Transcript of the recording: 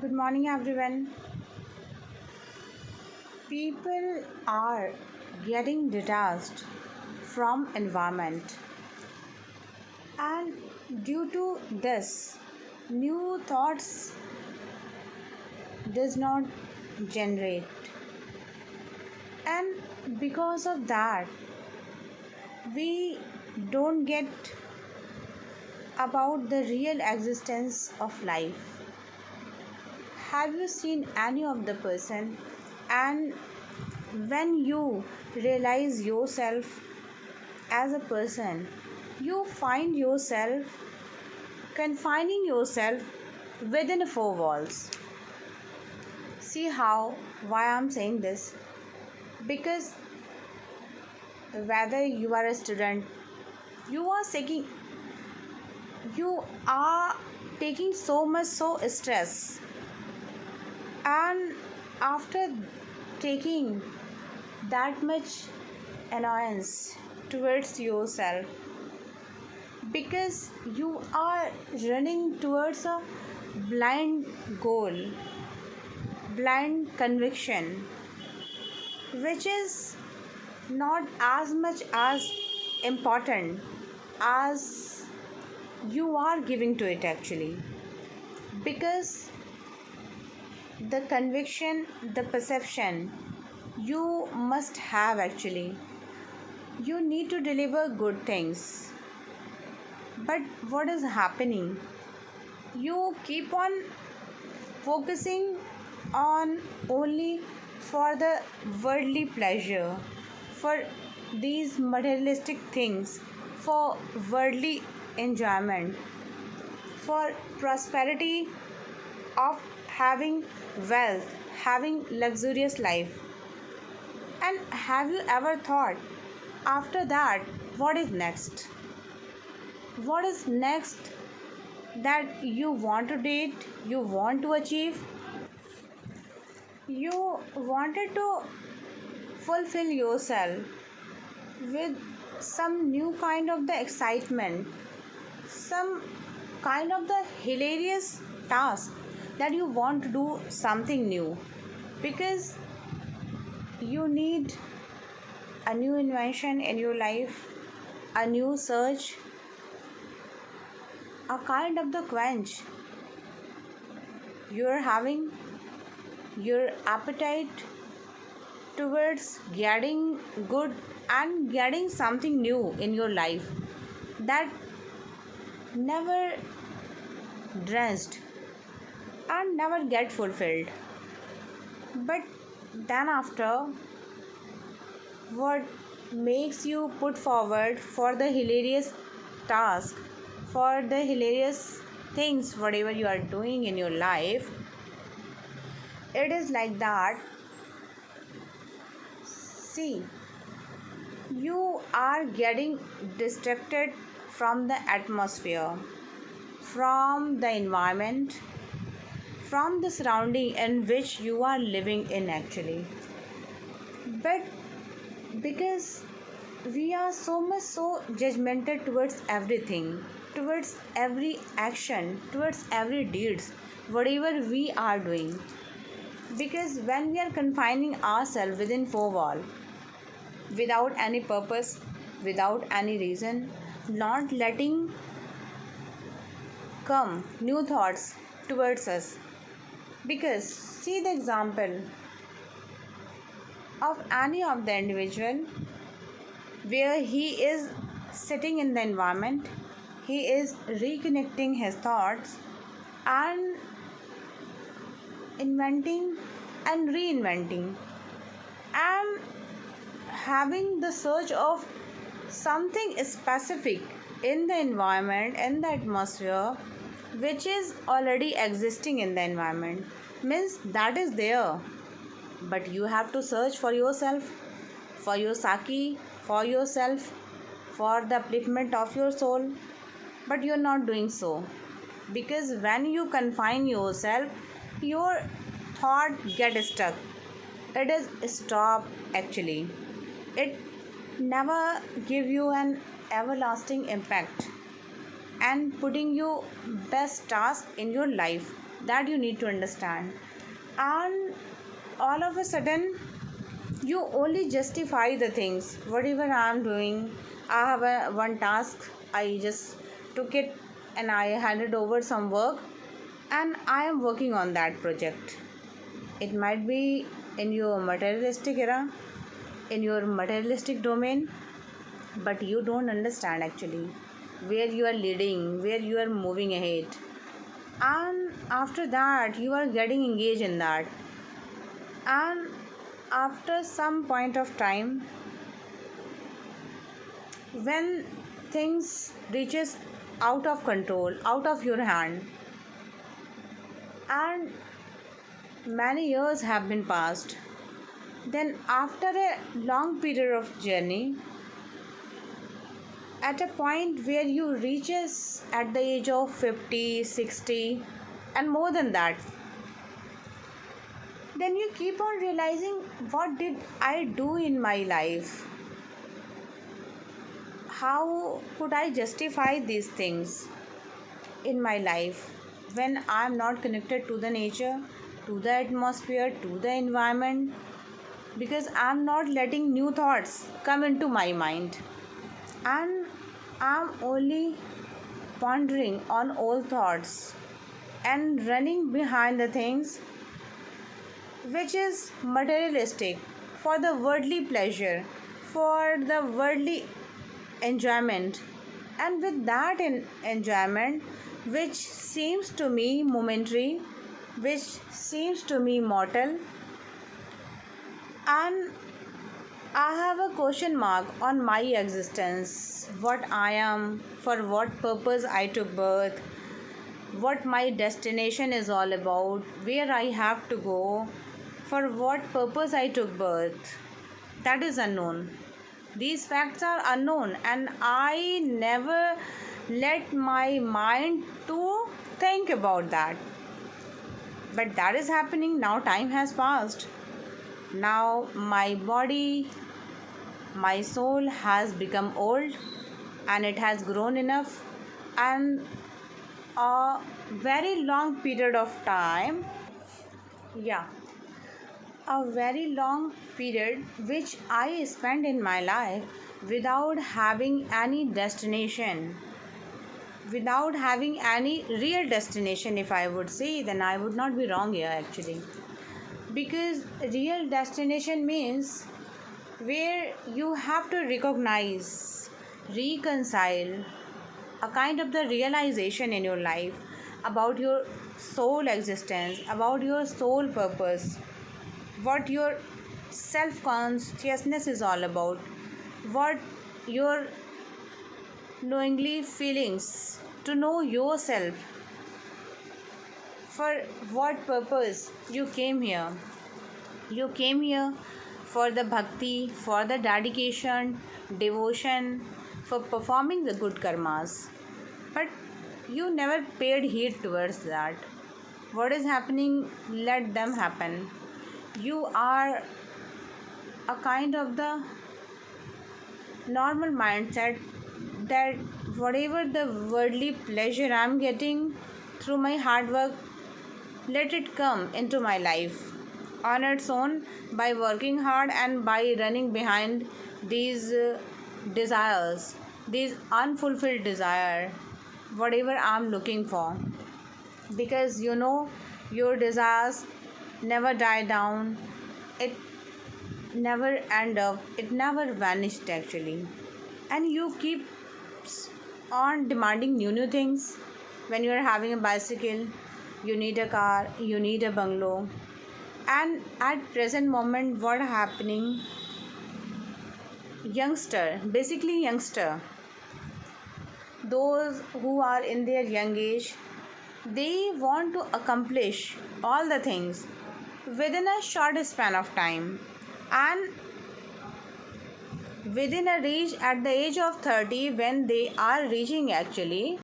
Good morning, everyone. People are getting detached from environment, and due to this, new thoughts does not generate, and because of that, we don't get about the real existence of life. Have you seen any of the person, and when you realize yourself as a person, you find yourself confining yourself within four walls. See how why I'm saying this? Because whether you are a student, you are taking you are taking so much so stress, and after taking that much annoyance towards yourself, because you are running towards a blind goal, blind conviction, which is not as much as important as you are giving to it actually. Because the conviction, the perception you must have actually, you need to deliver good things. But what is happening? You keep on focusing on only for the worldly pleasure, for these materialistic things, for worldly enjoyment, for prosperity of having wealth, having luxurious life. And have you ever thought after that what is next? What is next that you want to date, you want to achieve? You wanted to fulfill yourself with some new kind of the excitement, some kind of the hilarious task, that you want to do something new, because you need a new invention in your life, a new search, a kind of the quench you're having your appetite towards getting good and getting something new in your life that never drenched and never get fulfilled. But then after, what makes you put forward for the hilarious task, for the hilarious things, whatever you are doing in your life, it is like that. See, you are getting distracted from the atmosphere, from the environment, from the surrounding in which you are living in actually. But because we are so much so judgmental towards everything, towards every action, towards every deeds, whatever we are doing. Because when we are confining ourselves within four walls, without any purpose, without any reason, not letting come new thoughts towards us. Because see the example of any of the individual where he is sitting in the environment, he is reconnecting his thoughts and inventing and reinventing and having the search of something specific in the environment, in the atmosphere, which is already existing in the environment, means that is there, but you have to search for yourself, for your saki, for yourself, for the upliftment of your soul. But you're not doing so, because when you confine yourself, your thought get stuck, it is stop actually, it never give you an everlasting impact and putting you best task in your life. that you need to understand. And all of a sudden you only justify the things. Whatever I am doing, I have one task, I just took it and I handed over some work, and I am working on that project. It might be in your materialistic era, in your materialistic domain, but you don't understand actually where you are leading, where you are moving ahead. And after that you are getting engaged in that, and after some point of time, when things reaches out of control, out of your hand, and many years have been passed, then after a long period of journey, at a point where you reaches at the age of 50, 60, and more than that, then you keep on realizing, what did I do in my life? How could I justify these things in my life when I'm not connected to the nature, to the atmosphere, to the environment? Because I'm not letting new thoughts come into my mind, and I'm only pondering on old thoughts and running behind the things which is materialistic, for the worldly pleasure, for the worldly enjoyment. And with that enjoyment, which seems to me momentary, which seems to me mortal, and I have a question mark on my existence, what I am, for what purpose I took birth, what my destination is all about, where I have to go, for what purpose I took birth. That is unknown. These facts are unknown, and I never let my mind to think about that. But that is happening now. Time has passed. Now my body, my soul has become old, and it has grown enough, and a very long period of time, yeah, a very long period which I spent in my life without having any destination, without having any real destination. If I would say, then I would not be wrong here actually, because real destination means where you have to recognize, reconcile, a kind of the realization in your life about your soul existence, about your soul purpose, what your self consciousness is all about, what your knowingly feelings, to know yourself, for what purpose you came here. You came here for the bhakti, for the dedication, devotion, for performing the good karmas. But you never paid heed towards that. What is happening, let them happen. You are a kind of the normal mindset that whatever the worldly pleasure I'm getting through my hard work, let it come into my life on its own, by working hard and by running behind these desires, these unfulfilled desire, whatever I'm looking for. Because your desires never die down, it never end up, it never vanished actually, and you keep on demanding new things. When you are having a bicycle, you need a car, you need a bungalow. And at present moment, what happening, youngster, basically youngster, those who are in their young age, they want to accomplish all the things within a short span of time, and within a reach at the age of 30, when they are reaching actually